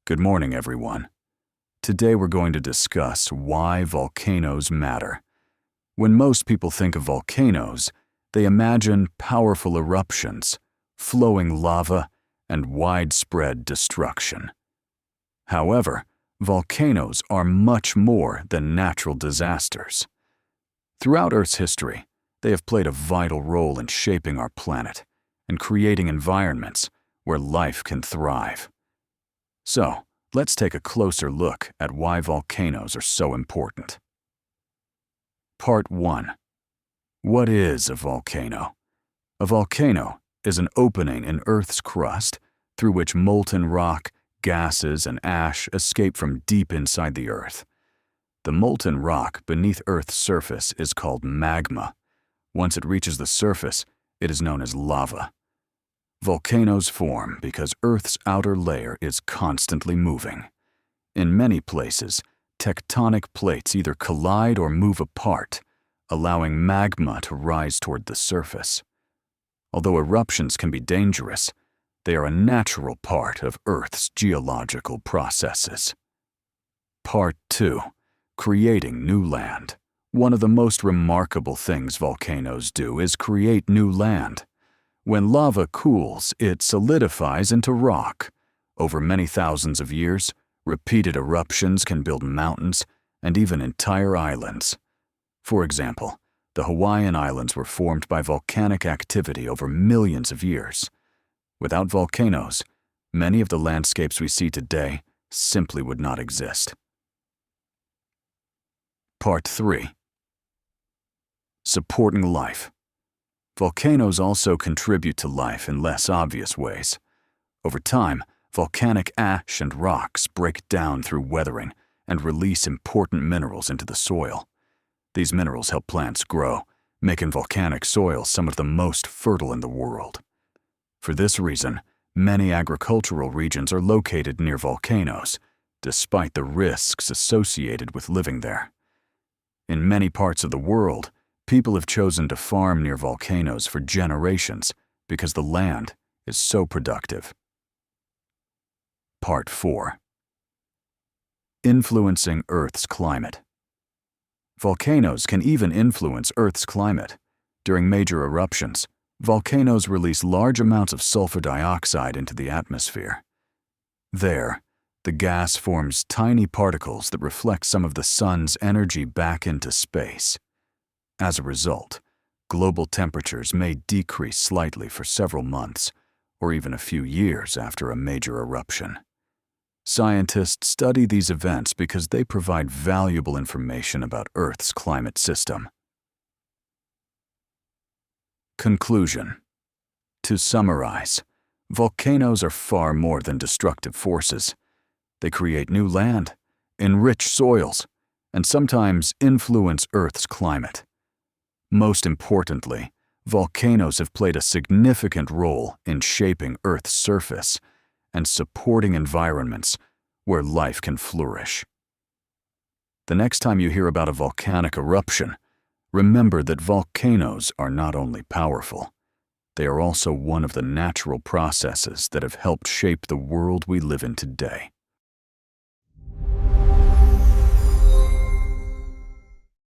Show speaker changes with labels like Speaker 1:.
Speaker 1: Good morning, everyone. Today we're going to discuss why volcanoes matter. When most people think of volcanoes, they imagine powerful eruptions, flowing lava, and widespread destruction. However, volcanoes are much more than natural disasters. Throughout Earth's history, they have played a vital role in shaping our planet and creating environments where life can thrive. So, let's take a closer look at why volcanoes are so important. Part 1. What is a volcano? A volcano is an opening in Earth's crust through which molten rock, gases, and ash escape from deep inside the Earth. The molten rock beneath Earth's surface is called magma. Once it reaches the surface, it is known as lava. Volcanoes form because Earth's outer layer is constantly moving. In many places, tectonic plates either collide or move apart, allowing magma to rise toward the surface. Although eruptions can be dangerous, they are a natural part of Earth's geological processes. Part 2. Creating new land. One of the most remarkable things volcanoes do is create new land. When lava cools, it solidifies into rock. Over many thousands of years, repeated eruptions can build mountains and even entire islands. For example, the Hawaiian Islands were formed by volcanic activity over millions of years. Without volcanoes, many of the landscapes we see today simply would not exist. Part 3. Supporting life. Volcanoes also contribute to life in less obvious ways. Over time, volcanic ash and rocks break down through weathering and release important minerals into the soil. These minerals help plants grow, making volcanic soil some of the most fertile in the world. For this reason, many agricultural regions are located near volcanoes, despite the risks associated with living there. In many parts of the world, people have chosen to farm near volcanoes for generations because the land is so productive. Part 4. Influencing Earth's climate. Volcanoes can even influence Earth's climate. During major eruptions, volcanoes release large amounts of sulfur dioxide into the atmosphere. There, the gas forms tiny particles that reflect some of the sun's energy back into space. As a result, global temperatures may decrease slightly for several months, or even a few years after a major eruption. Scientists study these events because they provide valuable information about Earth's climate system. Conclusion. To summarize, volcanoes are far more than destructive forces. They create new land, enrich soils, and sometimes influence Earth's climate. Most importantly, volcanoes have played a significant role in shaping Earth's surface and supporting environments where life can flourish. The next time you hear about a volcanic eruption, remember that volcanoes are not only powerful, they are also one of the natural processes that have helped shape the world we live in today.